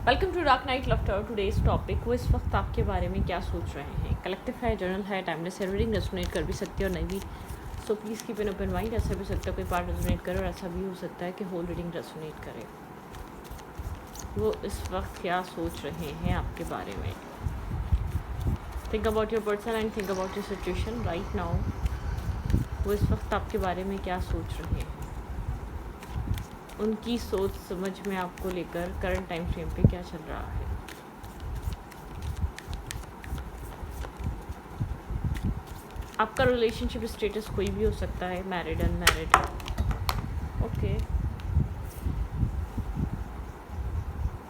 Welcome to dark night laughter. Today's topic, वो इस वक्त आपके बारे में क्या सोच रहे हैं। कलेक्टिव है, जर्नल है, टाइमलेस है, रीडिंग रेजोनेट कर भी सकती है और नहीं भी। So please keep an open mind. ऐसा भी हो सकता है कोई पार्ट रेजोनेट करे और ऐसा भी हो सकता है कि होल रीडिंग रेजोनेट करे। वो इस वक्त क्या सोच रहे हैं आपके बारे में। Think about your person and think about your situation right now. वो इस वक्त आपके बारे में क्या सोच रहे हैं, उनकी सोच समझ में आपको लेकर करंट टाइम फ्रेम पे क्या चल रहा है। आपका रिलेशनशिप स्टेटस कोई भी हो सकता है, married, unmarried. Okay,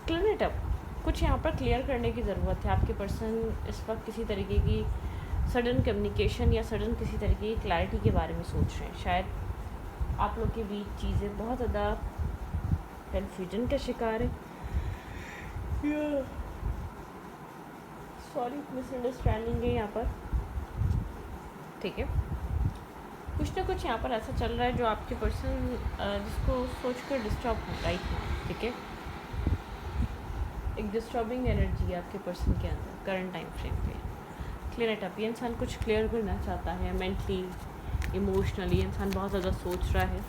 clear it up. कुछ यहाँ पर क्लियर करने की ज़रूरत है। आपके पर्सन इस वक्त किसी तरीके की सडन कम्युनिकेशन या सडन किसी तरीके की क्लैरिटी के बारे में सोच रहे हैं। शायद आप लोग के बीच चीज़ें बहुत ज़्यादा कन्फ्यूजन का शिकार है, सॉरी मिसअंडरस्टैंडिंग है यहाँ पर, ठीक है। कुछ ना कुछ यहाँ पर ऐसा चल रहा है जो आपके पर्सन जिसको सोच कर डिस्टर्ब हो राइट नाउ, ठीक है। एक डिस्टर्बिंग एनर्जी है आपके पर्सन के अंदर करंट टाइम फ्रेम पे। Clear it up. ये इंसान कुछ क्लियर करना चाहता है मेंटली, इमोशनली। इंसान बहुत ज़्यादा सोच रहा है,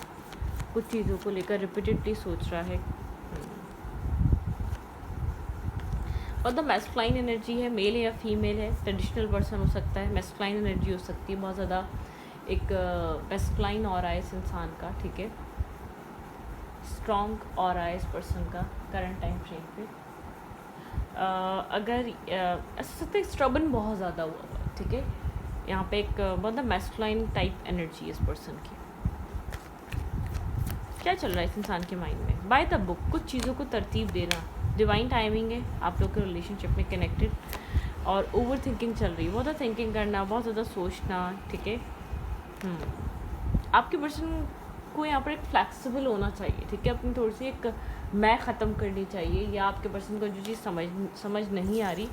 कुछ चीज़ों को लेकर रिपीटेडली सोच रहा है। और द मैस्कुलाइन एनर्जी है, मेल है या फीमेल है, ट्रेडिशनल पर्सन हो सकता है, मैस्कुलाइन एनर्जी हो सकती है, बहुत ज़्यादा एक मैस्कुलाइन ऑरा है इस इंसान का, ठीक है। स्ट्रॉन्ग ऑरा है इस पर्सन का करंट टाइम फ्रेम पे। अगर ऐसा सकता है स्ट्रबन बहुत ज़्यादा हुआ, ठीक है। यहाँ पे एक बहुत मैस्कुलाइन टाइप एनर्जी है इस पर्सन की। क्या चल रहा है इस इंसान के माइंड में। बाय द बुक, कुछ चीज़ों को तरतीब देना, डिवाइन टाइमिंग है आप लोग के रिलेशनशिप में कनेक्टेड। और ओवर थिंकिंग चल रही है, बहुत ज़्यादा थिंकिंग करना, बहुत ज़्यादा सोचना, ठीक है। आपके पर्सन को यहाँ पर एक फ्लैक्सिबल होना चाहिए, ठीक है। अपनी थोड़ी सी एक मैं ख़त्म करनी चाहिए, या आपके पर्सन को जो चीज़ समझ नहीं आ रही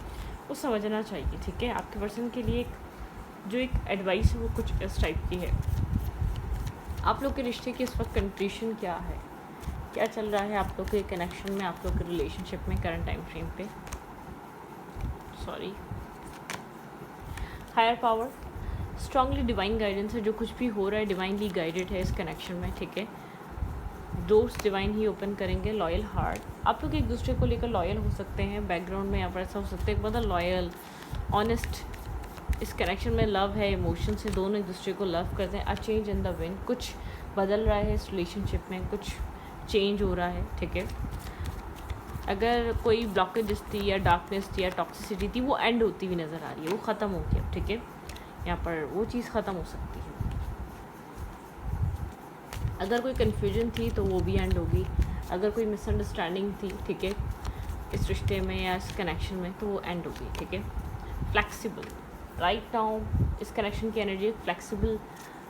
वो समझना चाहिए, ठीक है। आपके पर्सन के लिए जो एक एडवाइस है वो कुछ इस टाइप की है। आप लोग के रिश्ते की इस वक्त कंडीशन क्या है, क्या चल रहा है आप लोग के कनेक्शन में, आप लोग के रिलेशनशिप में करंट टाइम फ्रेम पे। Sorry, higher power, strongly divine guidance है। जो कुछ भी हो रहा है डिवाइनली गाइडेड है इस कनेक्शन में, ठीक है। डोर्स डिवाइन ही ओपन करेंगे। लॉयल हार्ट, आप लोग एक दूसरे को लेकर लॉयल हो सकते हैं। बैकग्राउंड में यहाँ पर ऐसा हो सकता है बहुत लॉयल, ऑनेस्ट। इस कनेक्शन में लव है, इमोशन से दोनों एक दूसरे को लव करते हैं। A change in the wind, कुछ बदल रहा है इस रिलेशनशिप में, कुछ चेंज हो रहा है, ठीक है। अगर कोई ब्लॉकेज थी या डार्कनेस थी या टॉक्सिसिटी थी, वो एंड होती हुई नज़र आ रही है, वो ख़त्म हो गया, ठीक है। यहाँ पर वो चीज़ ख़त्म हो सकती है। अगर कोई कन्फ्यूजन थी तो वो भी एंड होगी। अगर कोई मिसअंडरस्टैंडिंग थी, ठीक है, इस रिश्ते में या इस कनेक्शन में, तो वो एंड होगी, ठीक है। फ्लैक्सिबल, राइट नाउ इस कनेक्शन की एनर्जी फ्लैक्सिबल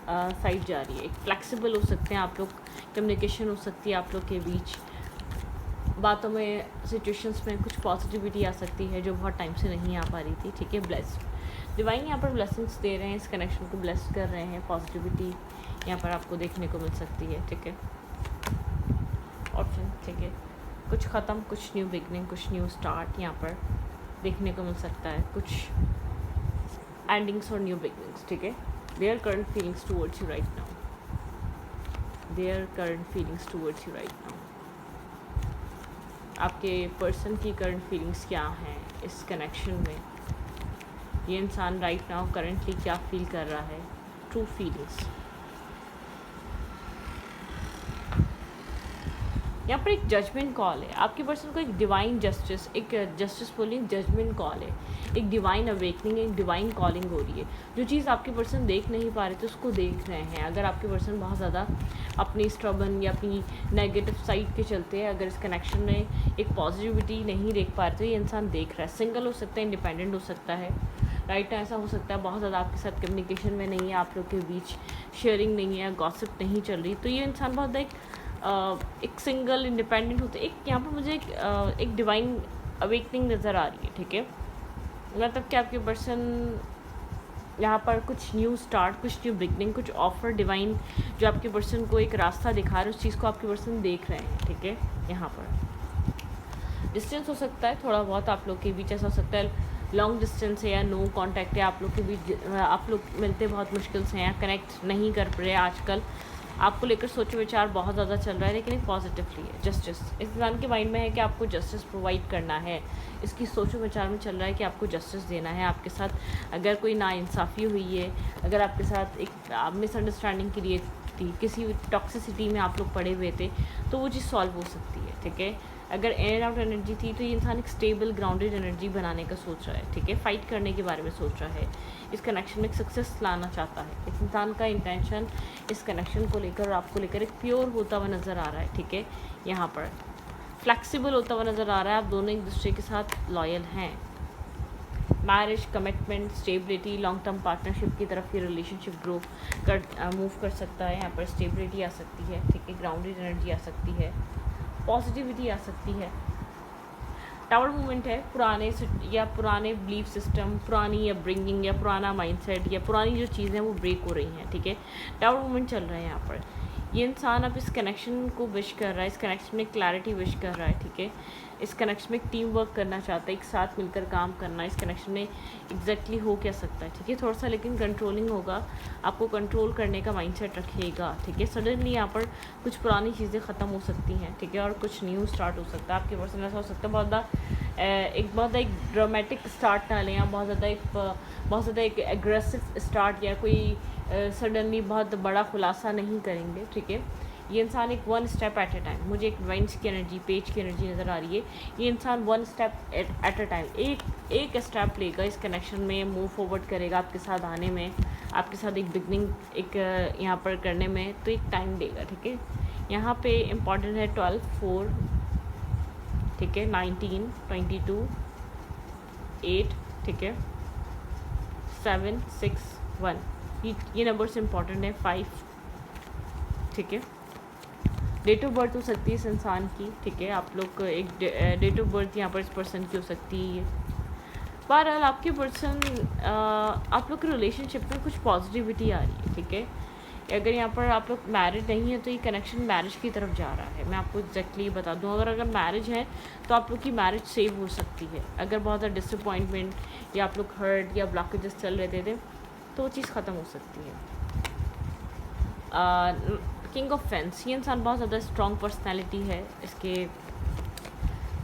साइड जा रही है। एक फ्लैक्सिबल हो सकते हैं आप लोग, कम्युनिकेशन हो सकती है आप लोग के बीच, बातों में, सिचुएशंस में कुछ पॉजिटिविटी आ सकती है जो बहुत टाइम से नहीं आ पा रही थी, ठीक है। ब्लेस्ड, डिवाइन यहाँ पर ब्लेसिंग्स दे रहे हैं, इस कनेक्शन को ब्लेस कर रहे हैं। पॉजिटिविटी यहाँ पर आपको देखने को मिल सकती है, ठीक है। ऑप्शन, ठीक है। कुछ ख़त्म, कुछ न्यू बिगनिंग, कुछ न्यू स्टार्ट यहाँ पर देखने को मिल सकता है। कुछ एंडिंग्स और न्यू बिगनिंग्स, ठीक है। Their current feelings towards you right now, their current feelings towards you right now. आपके पर्सन की करंट फीलिंग्स क्या हैं इस कनेक्शन में। ये इंसान राइट नाउ करंटली क्या फील कर रहा है, ट्रू फीलिंग्स। यहाँ पर एक जजमेंट कॉल है। आपके पर्सन को एक डिवाइन जस्टिस, एक जस्टिस बोलिए, जजमेंट कॉल है, एक डिवाइन अवेकनिंग, एक डिवाइन कॉलिंग हो रही है। जो चीज़ आपके पर्सन देख नहीं पा रहे थे उसको देख रहे हैं। अगर आपके पर्सन बहुत ज़्यादा अपनी स्ट्रबन या अपनी नेगेटिव साइड के चलते हैं, अगर इस कनेक्शन में एक पॉजिटिविटी नहीं देख पा रहे तो ये इंसान देख रहा है। सिंगल हो सकता है, इंडिपेंडेंट हो सकता है, राइट। ऐसा हो सकता है बहुत ज़्यादा आपके साथ कम्युनिकेशन में नहीं है, आप लोग के बीच शेयरिंग नहीं है, गॉसिप नहीं चल रही, तो ये इंसान बहुत एक सिंगल इंडिपेंडेंट होते। एक यहाँ पर मुझे एक डिवाइन अवेकनिंग नज़र आ रही है, ठीक है। मतलब कि आपके पर्सन यहाँ पर कुछ न्यू स्टार्ट, कुछ न्यू बिगनिंग, कुछ ऑफर डिवाइन जो आपके पर्सन को एक रास्ता दिखा रहे हैं, उस चीज़ को आपके पर्सन देख रहे हैं, ठीक है। यहाँ पर डिस्टेंस हो सकता है थोड़ा बहुत आप लोग के बीच, ऐसा हो सकता है लॉन्ग डिस्टेंस है या नो कांटेक्ट है आप लोग के बीच, आप लोग मिलते बहुत मुश्किल से हैं या कनेक्ट नहीं कर पा रहे आजकल, आपको लेकर सोच विचार बहुत ज़्यादा चल रहा है, लेकिन एक पॉजिटिवली है। जस्टिस इस इंसान के माइंड में है कि आपको जस्टिस प्रोवाइड करना है, इसकी सोचो विचार में चल रहा है कि आपको जस्टिस देना है। आपके साथ अगर कोई नाइंसाफ़ी हुई है, अगर आपके साथ एक मिसअंडरस्टैंडिंग क्रिएट थी, किसी टॉक्सिसिटी में आप लोग पड़े हुए थे, तो वो चीज़ सॉल्व हो सकती है, ठीक है। अगर इन एंड आउट एनर्जी थी तो ये इंसान एक स्टेबल ग्राउंडेड एनर्जी बनाने का सोच रहा है, ठीक है। फाइट करने के बारे में सोच रहा है, इस कनेक्शन में एक सक्सेस लाना चाहता है। इस इंसान का इंटेंशन इस कनेक्शन को लेकर और आपको लेकर एक प्योर होता हुआ नज़र आ रहा है, ठीक है। यहाँ पर फ्लैक्सिबल होता हुआ नज़र आ रहा है, आप दोनों एक दूसरे के साथ लॉयल हैं। Marriage, commitment, stability, long term partnership की तरफ ये रिलेशनशिप ग्रो कर मूव कर सकता है। यहाँ पर स्टेबिलिटी आ सकती है, ठीक है, ग्राउंडेड एनर्जी आ सकती है, पॉजिटिविटी आ सकती है। टावर मूवमेंट है, पुराने बिलीफ सिस्टम, पुरानी अपब्रिंगिंग या पुराना माइंडसेट या पुरानी जो चीज़ें वो ब्रेक हो रही हैं, ठीक है। टावर मूवमेंट चल रहा है यहाँ पर। ये इंसान अब इस कनेक्शन को विश कर रहा है, इस कनेक्शन में क्लैरिटी विश कर रहा है, ठीक है। इस कनेक्शन में टीम वर्क करना चाहता है, एक साथ मिलकर काम करना। इस कनेक्शन में एग्जैक्टली हो क्या सकता है, ठीक है। थोड़ा सा लेकिन कंट्रोलिंग होगा, आपको कंट्रोल करने का माइंडसेट रखिएगा, ठीक है। सडनली यहाँ पर कुछ पुरानी चीज़ें ख़त्म हो सकती हैं, ठीक है, और कुछ न्यू स्टार्ट हो सकता है। आपके पर्सन ऐसा हो सकता है बहुत ज़्यादा एक ड्रामेटिक स्टार्ट ना लें, या बहुत ज़्यादा एक एग्रेसिव स्टार्ट या कोई सडनली बहुत बड़ा खुलासा नहीं करेंगे, ठीक है। ये इंसान एक one step at A time, मुझे एक वाइंस की एनर्जी, पेज की एनर्जी नज़र आ रही है। ये इंसान one step at A time, एक स्टेप लेगा इस कनेक्शन में, मूव फॉरवर्ड करेगा आपके साथ आने में, आपके साथ एक बिगनिंग एक यहाँ पर करने में, तो एक टाइम देगा, ठीक है। यहाँ पे इम्पॉर्टेंट है 12, 4, ठीक है, 19, 22, 8, ठीक है, 7, 6, 1, ये नंबर्स इम्पॉर्टेंट है। 5, ठीक है। डेट ऑफ बर्थ हो सकती है इस इंसान की, ठीक है। आप लोग एक डेट ऑफ बर्थ यहाँ पर इस पर्सन की हो सकती है। बहरहाल आपके पर्सन आप लोग के रिलेशनशिप में कुछ पॉजिटिविटी आ रही है, ठीक है। अगर यहाँ पर आप लोग मैरिड नहीं है तो ये कनेक्शन मैरिज की तरफ जा रहा है। मैं आपको एग्जैक्टली बता दूँ, अगर मैरिज है तो आप लोग की मैरिज सेव हो सकती है। अगर बहुत ज़्यादा डिसअपॉइंटमेंट या आप लोग हर्ट या ब्लॉकेजेस चल रहे थे तो वो चीज़ ख़त्म हो सकती है। किंग ऑफ फेंस, ये इंसान बहुत ज़्यादा स्ट्रॉन्ग पर्सनैलिटी है, इसके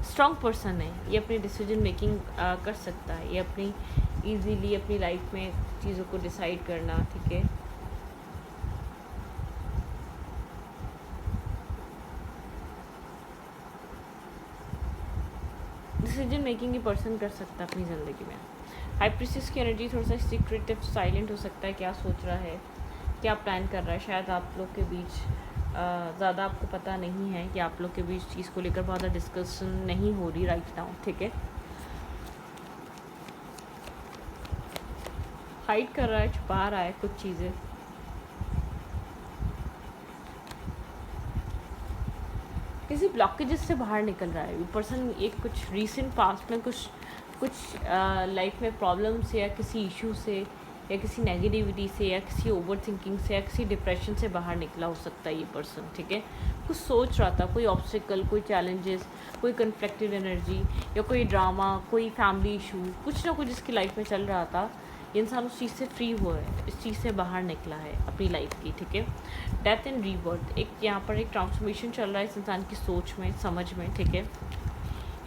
स्ट्रॉन्ग पर्सन है, ये अपनी डिसीजन मेकिंग कर सकता है, ये अपनी ईजीली अपनी लाइफ में चीज़ों को डिसाइड करना, ठीक है। डिसीजन मेकिंग ये पर्सन कर सकता है अपनी ज़िंदगी में। हाई प्रीस्टेस की एनर्जी थोड़ा सा सीक्रेटिव, साइलेंट हो सकता है, क्या सोच रहा है, क्या प्लान कर रहा है। शायद आप लोग के बीच ज़्यादा आपको पता नहीं है कि आप लोग के बीच चीज़ को लेकर बहुत ज़्यादा डिस्कशन नहीं हो रही राइट नाउ, ठीक है। हाइड कर रहा है, छुपा रहा है कुछ चीज़ें, किसी ब्लॉकेजेस से बाहर निकल रहा है पर्सन। एक कुछ रीसेंट पास्ट में कुछ लाइफ में प्रॉब्लम से या किसी इशू से या किसी नेगेटिविटी से या किसी ओवर थिंकिंग से या किसी डिप्रेशन से बाहर निकला हो सकता है ये पर्सन, ठीक है। कुछ सोच रहा था, कोई ऑब्स्टिकल, कोई चैलेंजेस, कोई कन्फ्लिक्टेड एनर्जी या कोई ड्रामा, कोई फैमिली इशू, कुछ ना कुछ इसकी लाइफ में चल रहा था। ये इंसान उस चीज़ से फ्री हुआ है, इस चीज़ से बाहर निकला है अपनी लाइफ की, ठीक है। डेथ एंड रीबर्थ, एक यहाँ पर एक ट्रांसफॉर्मेशन चल रहा है इस इंसान की सोच में, समझ में, ठीक है।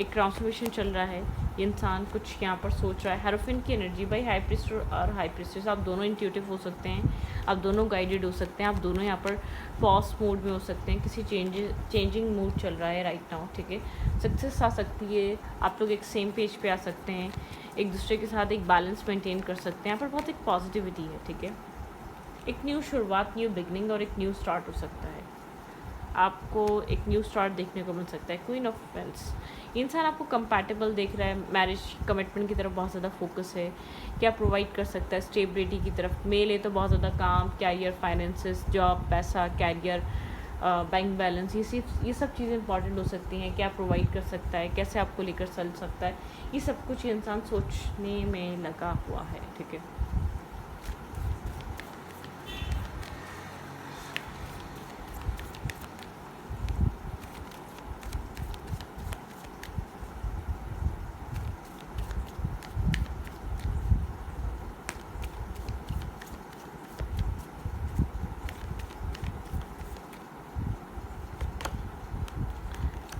एक ट्रांसफॉर्मेशन चल रहा है, ये इंसान कुछ यहाँ पर सोच रहा है। हेरोफिन की एनर्जी, भाई हाई प्रीस्ट और हाई प्रीस्टेस आप दोनों इंट्यूटिव हो सकते हैं, आप दोनों गाइडेड हो सकते हैं, आप दोनों यहाँ पर पॉज मोड में हो सकते हैं, किसी चेंजिंग मूड चल रहा है राइट नाउ, ठीक है। सक्सेस आ सकती है, आप लोग एक सेम पेज पे आ सकते हैं, एक दूसरे के साथ एक बैलेंस मेंटेन कर सकते हैं। यहाँ पर बहुत एक पॉजिटिविटी है, ठीक है। एक न्यू शुरुआत, न्यू बिगनिंग और एक न्यू स्टार्ट हो सकता है। आपको एक न्यू स्टार्ट देखने को मिल सकता है। क्वीन ऑफ पेंस, इंसान आपको कंपैटिबल देख रहा है, मैरिज कमिटमेंट की तरफ बहुत ज़्यादा फोकस है, क्या प्रोवाइड कर सकता है, स्टेबिलिटी की तरफ। मेल है तो बहुत ज़्यादा काम, कैरियर, फाइनेंसेस, जॉब, पैसा, कैरियर, बैंक बैलेंस, ये सब चीज़ें इंपॉर्टेंट हो सकती हैं। क्या प्रोवाइड कर सकता है, कैसे आपको लेकर चल सकता है, ये सब कुछ इंसान सोचने में लगा हुआ है, ठीक है।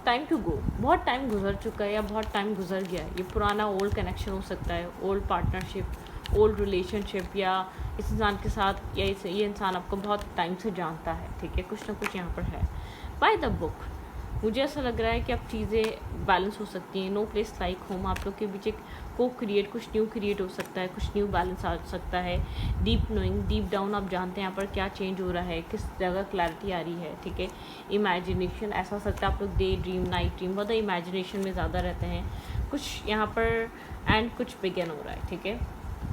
टाइम टू गो, बहुत टाइम गुजर चुका है या बहुत टाइम गुजर गया है। ये पुराना ओल्ड कनेक्शन हो सकता है, ओल्ड पार्टनरशिप, ओल्ड रिलेशनशिप, या इस इंसान के साथ, या ये इंसान आपको बहुत टाइम से जानता है, ठीक है, कुछ ना कुछ यहाँ पर है। बाय द बुक मुझे ऐसा लग रहा है कि अब चीज़ें बैलेंस हो सकती हैं। नो प्लेस लाइक होम, आप लोग के बीच एक को क्रिएट, कुछ न्यू क्रिएट हो सकता है, कुछ न्यू बैलेंस आ सकता है। डीप नोइंग, डीप डाउन आप जानते हैं यहाँ पर क्या चेंज हो रहा है, किस जगह क्लैरिटी आ रही है, ठीक है। इमेजिनेशन, ऐसा हो सकता है आप लोग डे ड्रीम, नाइट ड्रीम, बहुत इमेजिनेशन में ज़्यादा रहते हैं। कुछ यहाँ पर एंड कुछ बिगिन हो रहा है, ठीक है,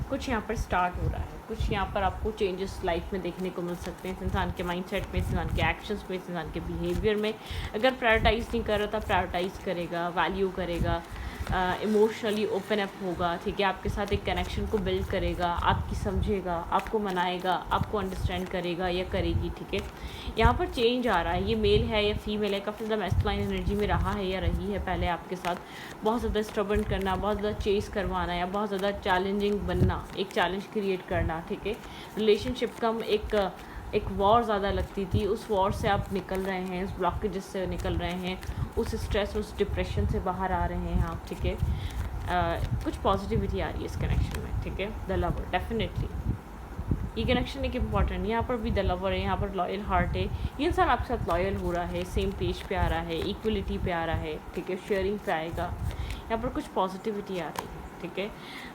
कुछ यहाँ पर स्टार्ट हो रहा है, कुछ यहाँ पर आपको चेंजेस लाइफ में देखने को मिल सकते हैं। इस इंसान के माइंडसेट में, इस इंसान के एक्शंस में, इस इंसान के बिहेवियर में। अगर प्रायोरिटाइज़ नहीं कर रहा था, प्रायोरिटाइज़ करेगा, वैल्यू करेगा, इमोशनली ओपन अप होगा, ठीक है, आपके साथ एक कनेक्शन को बिल्ड करेगा, आपकी समझेगा, आपको मनाएगा, आपको अंडरस्टैंड करेगा या करेगी, ठीक है। यहाँ पर चेंज आ रहा है, ये मेल है या फीमेल है, काफ़ी ज़्यादा मैस्कुलाइन एनर्जी में रहा है या रही है पहले आपके साथ। बहुत ज़्यादा स्टबर्न करना, बहुत ज़्यादा चेस करवाना, या बहुत ज़्यादा चैलेंजिंग बनना, एक चैलेंज क्रिएट करना, ठीक है। रिलेशनशिप का एक वॉर ज़्यादा लगती थी, उस वॉर से आप निकल रहे हैं, उस ब्लॉकेजेस से निकल रहे हैं, उस स्ट्रेस, उस डिप्रेशन से बाहर आ रहे हैं आप, ठीक है। कुछ पॉजिटिविटी आ रही है इस कनेक्शन में, ठीक है। द लवर, डेफिनेटली ये कनेक्शन एक इम्पॉर्टेंट, यहाँ पर भी द लवर है, यहाँ पर लॉयल हार्ट है, ये इंसान आपके साथ लॉयल हो रहा है, सेम पेज पे आ रहा है, इक्वलिटी पे आ रहा है, ठीक है, शेयरिंग पे आएगा, यहाँ पर कुछ पॉजिटिविटी आ रही है, ठीक है।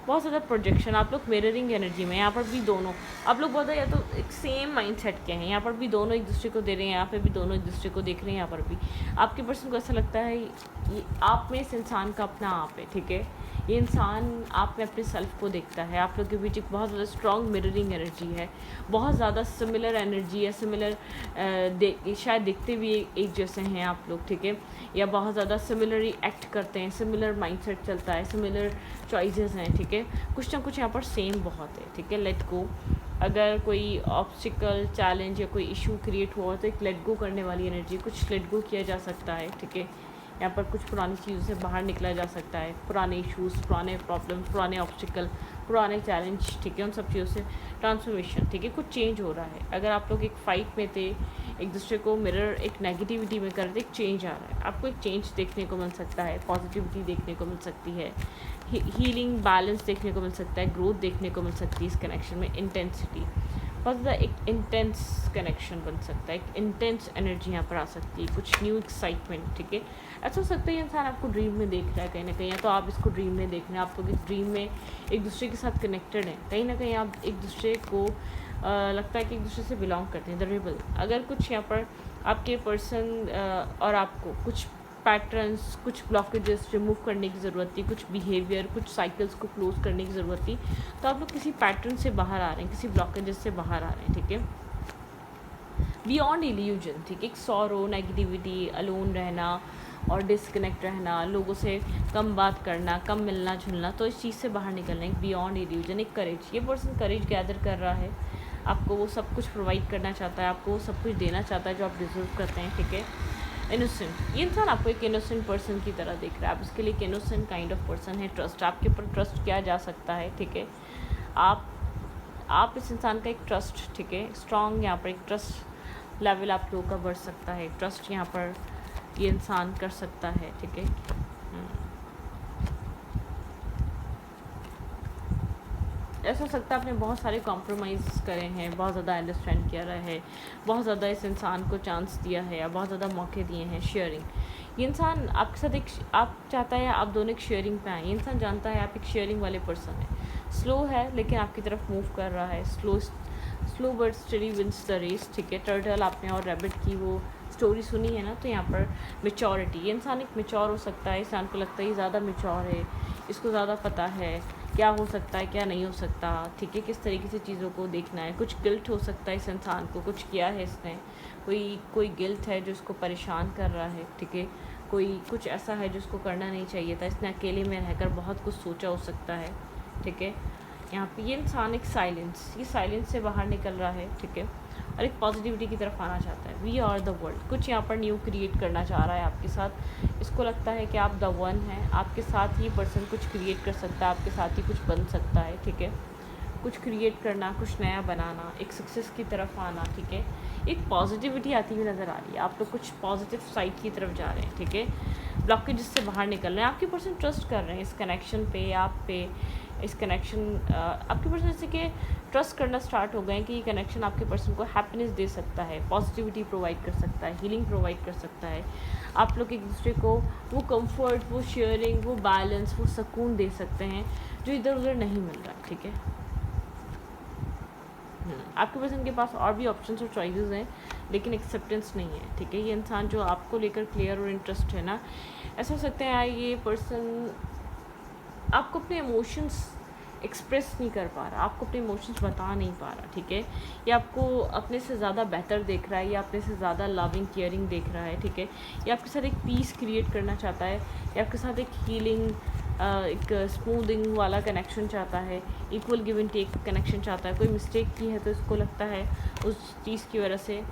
बहुत ज़्यादा प्रोजेक्शन, आप लोग मिररिंग एनर्जी में, यहाँ पर भी दोनों आप लोग बहुत या तो एक सेम माइंडसेट के हैं, यहाँ पर भी दोनों एक दूसरे को दे रहे हैं, यहाँ पे भी दोनों एक दूसरे को देख रहे हैं। यहाँ पर भी आपके पर्सन को ऐसा लगता है ये आप में इस इंसान का अपना आप है, ठीक है, ये इंसान आप में अपने सेल्फ को देखता है। आप लोग के बीच एक बहुत ज़्यादा स्ट्रॉन्ग मिररिंग एनर्जी है, बहुत ज़्यादा सिमिलर एनर्जी है, सिमिलर शायद दिखते भी एक जैसे हैं आप लोग, ठीक है, या बहुत ज़्यादा सिमिलरली एक्ट करते हैं, सिमिलर माइंडसेट चलता है, सिमिलर चॉइसेस हैं, ठीक है, कुछ ना कुछ यहाँ पर सेम बहुत है, ठीक है। लेट गो, अगर कोई ऑब्स्टिकल, चैलेंज या कोई इशू क्रिएट हुआ तो एक लेट गो करने वाली एनर्जी, कुछ लेट गो किया जा सकता है, ठीक है। यहाँ पर कुछ पुरानी चीज़ों से बाहर निकला जा सकता है, पुराने इश्यूज़, पुराने प्रॉब्लम्स, पुराने ऑब्स्टिकल, पुराने चैलेंज, ठीक है, उन सब चीज़ों से ट्रांसफॉर्मेशन, ठीक है, कुछ चेंज हो रहा है। अगर आप लोग एक फ़ाइट में थे, एक दूसरे को मिरर, एक नेगेटिविटी में कर रहे थे, एक चेंज आ रहा है, आपको एक चेंज देखने को मिल सकता है, पॉजिटिविटी देखने को मिल सकती है, हीलिंग, बैलेंस देखने को मिल सकता है, ग्रोथ देखने को मिल सकती है इस कनेक्शन में, इंटेंसिटी, बहुत ज़्यादा एक इंटेंस कनेक्शन बन सकता है, एक इंटेंस एनर्जी यहाँ पर आ सकती है, कुछ न्यू एक्साइटमेंट, ठीक है। ऐसा हो सकता है इंसान आपको ड्रीम में देख रहा है कहीं ना कहीं, या तो आप इसको ड्रीम में देख रहे हैं, आप लोग इस ड्रीम में एक दूसरे के साथ कनेक्टेड हैं, कहीं ना कहीं आप एक दूसरे को लगता है कि एक दूसरे से बिलोंग करते हैं। द रिबल, अगर कुछ यहाँ पर आपके पर्सन और आपको कुछ पैटर्न्स, कुछ ब्लॉकेजेस रिमूव करने की ज़रूरत थी, कुछ बिहेवियर, कुछ साइकिल्स को क्लोज करने की ज़रूरत थी, तो आप लोग किसी पैटर्न से बाहर आ रहे हैं, किसी ब्लॉकेजेस से बाहर आ रहे हैं, ठीक है। बियॉन्ड इल्यूजन, ठीक है, एक सॉरो, नेगेटिविटी, अलोन रहना और डिसकनेक्ट रहना, लोगों से कम बात करना, कम मिलना जुलना, तो इस चीज़ से बाहर निकलना, एक बियॉन्ड इल्यूजन, एक करेज, ये पर्सन करेज गैदर कर रहा है, आपको वो सब कुछ प्रोवाइड करना चाहता है, आपको वो सब कुछ देना चाहता है जो आप डिजर्व करते हैं, ठीक है। इनोसेंट, ये इंसान आपको एक इनोसेंट पर्सन की तरह देख रहा है, आप इसके लिए एक इनोसेंट काइंड ऑफ पर्सन है। ट्रस्ट, आपके ऊपर ट्रस्ट किया जा सकता है, ठीक है, आप इस इंसान का एक ट्रस्ट, ठीक है, स्ट्रॉन्ग यहाँ पर एक ट्रस्ट लेवल आप लोगों का बढ़ सकता है, ट्रस्ट यहाँ पर ये इंसान कर सकता है, ठीक है। ऐसा हो सकता है आपने बहुत सारे कॉम्प्रोमाइज़ करे हैं, बहुत ज़्यादा अंडरस्टैंड किया रहा है, बहुत ज़्यादा इस इंसान को चांस दिया है, या बहुत ज़्यादा मौके दिए हैं। शेयरिंग, ये इंसान आपके साथ एक आप चाहता है आप दोनों एक शेयरिंग पे आए, ये इंसान जानता है आप एक शेयरिंग वाले पर्सन है, स्लो है लेकिन आपकी तरफ मूव कर रहा है, slow but steady wins the race, ठीक है। टर्टल आपने और रैबिट की वो स्टोरी सुनी है ना, तो यहाँ पर मेचोरिटी, ये इंसान एक मेचोर हो सकता है, इंसान को लगता है ये ज़्यादा मेचोर है, इसको ज़्यादा पता है क्या हो सकता है क्या नहीं हो सकता, ठीक है, किस तरीके से चीज़ों को देखना है। कुछ गिल्ट हो सकता है इस इंसान को, कुछ किया है इसने, कोई गिल्ट है जो इसको परेशान कर रहा है, ठीक है, कोई कुछ ऐसा है जो इसको करना नहीं चाहिए था, इसने अकेले में रहकर बहुत कुछ सोचा हो सकता है, ठीक है। यहाँ पे ये इंसान एक ये साइलेंस से बाहर निकल रहा है, ठीक है, और एक पॉजिटिविटी की तरफ आना चाहता है। वी आर द वर्ल्ड, कुछ यहाँ पर न्यू क्रिएट करना चाह रहा है आपके साथ, इसको लगता है कि आप द वन हैं, आपके साथ ही पर्सन कुछ क्रिएट कर सकता है, आपके साथ ही कुछ बन सकता है, ठीक है। कुछ क्रिएट करना, कुछ नया बनाना, एक सक्सेस की तरफ आना, ठीक है। एक पॉजिटिविटी आती हुई नज़र आ रही है, आप लोग कुछ पॉजिटिव साइड की तरफ जा रहे हैं, ठीक है। ब्लॉकेज से बाहर निकल रहे हैं, आपके पर्सन ट्रस्ट कर रहे हैं इस कनेक्शन पे, आप पे, इस कनेक्शन आपके पर्सन जैसे कि ट्रस्ट करना स्टार्ट हो गए कि ये कनेक्शन आपके पर्सन को हैप्पीनेस दे सकता है, पॉजिटिविटी प्रोवाइड कर सकता है, हीलिंग प्रोवाइड कर सकता है। आप लोग एक दूसरे को वो कंफर्ट, वो शेयरिंग, वो बैलेंस, वो सुकून दे सकते हैं जो इधर उधर नहीं मिल रहा है, ठीक है। आपके पर्सन के पास और भी ऑप्शंस और चॉइसेस हैं, लेकिन एक्सेप्टेंस नहीं है, ठीक है। ये इंसान जो आपको लेकर क्लियर और इंटरेस्ट है ना, ऐसा हो सकता है ये पर्सन आपको अपने इमोशंस एक्सप्रेस नहीं कर पा रहा, आपको अपने इमोशंस बता नहीं पा रहा, ठीक है। या आपको अपने से ज़्यादा बेहतर देख रहा है, या अपने से ज़्यादा लविंग केयरिंग देख रहा है, ठीक है। या आपके साथ एक पीस क्रिएट करना चाहता है, या आपके साथ एक हीलिंग, एक स्मूदिंग वाला कनेक्शन चाहता है, equal give and take connection चाहता है। कोई मिस्टेक की है तो इसको लगता है उस चीज़ की वजह से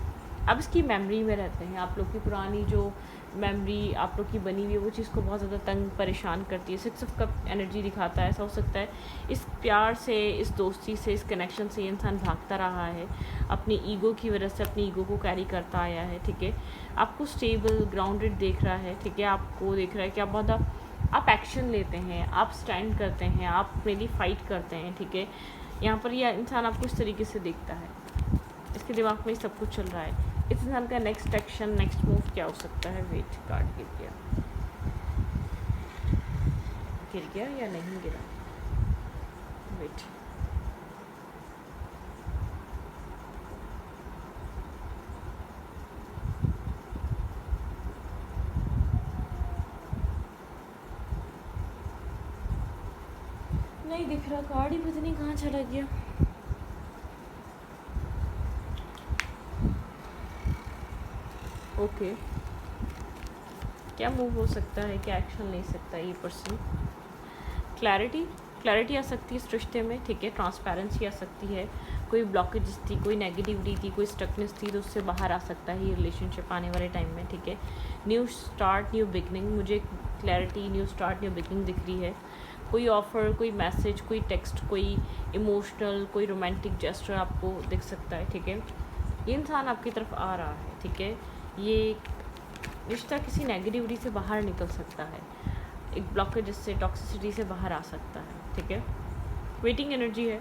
अब इसकी मेमोरी में रहते हैं, आप लोग की पुरानी जो मेमोरी आप लोग की बनी हुई है वो चीज़ को बहुत ज़्यादा तंग परेशान करती है। 6 ऑफ कप एनर्जी दिखाता है। ऐसा हो सकता है इस प्यार से, इस दोस्ती से, इस कनेक्शन से ये इंसान भागता रहा है, अपनी ईगो की वजह से अपनी ईगो को कैरी करता आया है, ठीक है। आपको स्टेबल ग्राउंडेड देख रहा है, ठीक है। आपको देख रहा है कि आप बहुत आप एक्शन लेते हैं, आप स्टैंड करते हैं, आप मेरी फाइट करते हैं, ठीक है। यहाँ पर यह इंसान आपको इस तरीके से देखता है, इसके दिमाग में सब कुछ चल रहा है। इस इंसान का नेक्स्ट एक्शन, नेक्स्ट मूव क्या हो सकता है? वेट, कार्ड गिर गया या नहीं गिरा? वेट, नहीं दिख रहा कार्ड ही, पता नहीं कहाँ चला गया। ओके, क्या मूव हो सकता है, क्या एक्शन ले सकता है ये पर्सन? क्लैरिटी आ सकती है इस रिश्ते में, ठीक है। ट्रांसपेरेंसी आ सकती है, कोई ब्लॉकेज थी, कोई नेगेटिविटी थी, कोई स्टकनेस थी, तो उससे बाहर आ सकता है ये रिलेशनशिप आने वाले टाइम में, ठीक है। न्यू स्टार्ट, न्यू बिगनिंग, मुझे clarity, new start, new beginning दिख रही है। कोई ऑफ़र, कोई मैसेज, कोई टेक्स्ट, कोई इमोशनल, कोई रोमांटिक जेस्चर आपको दिख सकता है, ठीक है। ये इंसान आपकी तरफ आ रहा है, ठीक है। ये रिश्ता किसी नेगेटिविटी से बाहर निकल सकता है, एक ब्लॉकेज से, टॉक्सिसिटी से बाहर आ सकता है, ठीक है। वेटिंग एनर्जी है,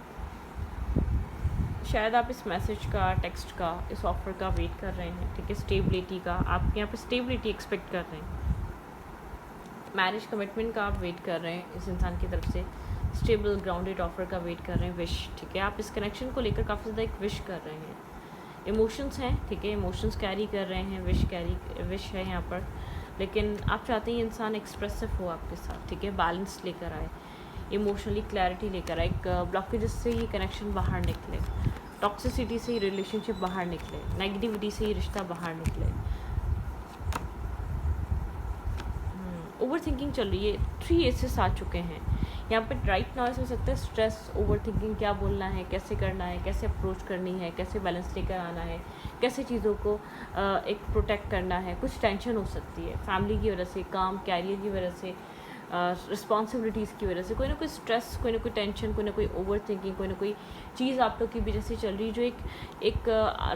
शायद आप इस मैसेज का, टेक्स्ट का, इस ऑफ़र का वेट कर रहे हैं, ठीक है। स्टेबिलिटी का, आप यहाँ पे स्टेबिलिटी एक्सपेक्ट कर रहे हैं। मैरिज कमिटमेंट का आप वेट कर रहे हैं इस इंसान की तरफ से, स्टेबल ग्राउंडेड ऑफ़र का वेट कर रहे हैं। विश, ठीक है। आप इस कनेक्शन को लेकर काफ़ी ज़्यादा एक विश कर रहे हैं। इमोशंस हैं, ठीक है, इमोशंस कैरी कर रहे हैं, विश है यहाँ पर। लेकिन आप चाहते हैं इंसान एक्सप्रेसिव हो आपके साथ, ठीक है, बैलेंस लेकर आए, इमोशनली क्लैरिटी लेकर आए, एक ब्लॉकेज से ये कनेक्शन बाहर निकले, टॉक्सिसिटी से ही रिलेशनशिप बाहर निकले, नेगेटिविटी से ही रिश्ता बाहर निकले। ओवर थिंकिंग चल रही है, 3 एसेस आ चुके हैं यहाँ पे राइट नाउ। ऐसा हो सकता है स्ट्रेस, ओवर थिंकिंग, क्या बोलना है, कैसे करना है, कैसे अप्रोच करनी है, कैसे बैलेंस लेकर आना है, कैसे चीज़ों को एक प्रोटेक्ट करना है। कुछ टेंशन हो सकती है फैमिली की वजह से, काम कैरियर की वजह से, रिस्पॉन्सिबिलिटीज़ की वजह से, कोई ना कोई स्ट्रेस, कोई ना कोई टेंशन, कोई ना कोई ओवर थिंकिंग, कोई ना कोई चीज़ आप लोग की वजह से चल रही है जो एक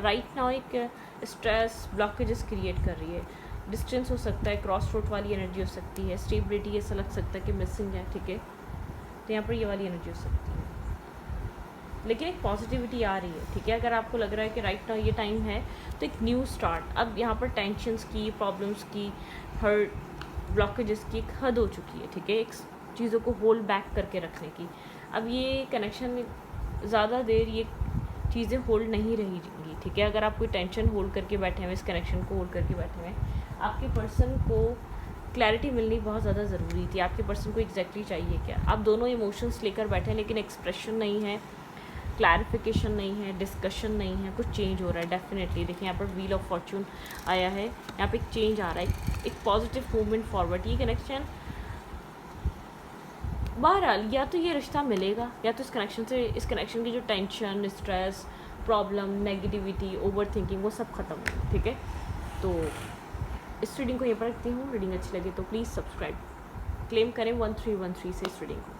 राइट नाउ एक स्ट्रेस, ब्लॉकेजेस क्रिएट कर रही है। डिस्टेंस हो सकता है, क्रॉस रोड वाली एनर्जी हो सकती है, स्टेबिलिटी ऐसा लग सकता है कि मिसिंग है, ठीक है। तो यहाँ पर ये वाली एनर्जी हो सकती है, लेकिन एक पॉजिटिविटी आ रही है, ठीक है। अगर आपको लग रहा है कि राइट नाउ ये टाइम है तो एक न्यू स्टार्ट, अब यहाँ पर टेंशन्स की, प्रॉब्लम्स की, हर्ट, ब्लॉकेजेस की एक हद हो चुकी है, ठीक है, एक चीज़ों को होल्ड बैक करके रखने की। अब ये कनेक्शन ज़्यादा देर ये चीज़ें होल्ड नहीं रहेंगी, ठीक है। अगर आप कोई टेंशन होल्ड करके बैठे हुए, इस कनेक्शन को होल्ड करके बैठे हुए, आपके पर्सन को क्लैरिटी मिलनी बहुत ज़्यादा ज़रूरी थी। आपके पर्सन को एग्जैक्टली चाहिए क्या? आप दोनों इमोशंस लेकर बैठे हैं, लेकिन एक्सप्रेशन नहीं है, क्लैरिफिकेशन नहीं है, डिस्कशन नहीं है, कुछ चेंज हो रहा है डेफिनेटली। देखिए यहाँ पर व्हील ऑफ फॉर्चून आया है, यहाँ पे एक चेंज आ रहा है, एक पॉजिटिव मूवमेंट फॉरवर्ड। ये कनेक्शन बहरहाल या तो ये रिश्ता मिलेगा, या तो इस कनेक्शन की जो tension, stress, problem, negativity, over thinking, वो सब ख़त्म हो, ठीक है। तो इस रीडिंग को ये पर रखती हूँ। रीडिंग अच्छी लगे तो प्लीज़ सब्सक्राइब, क्लेम करें 1313 से इस रीडिंग को।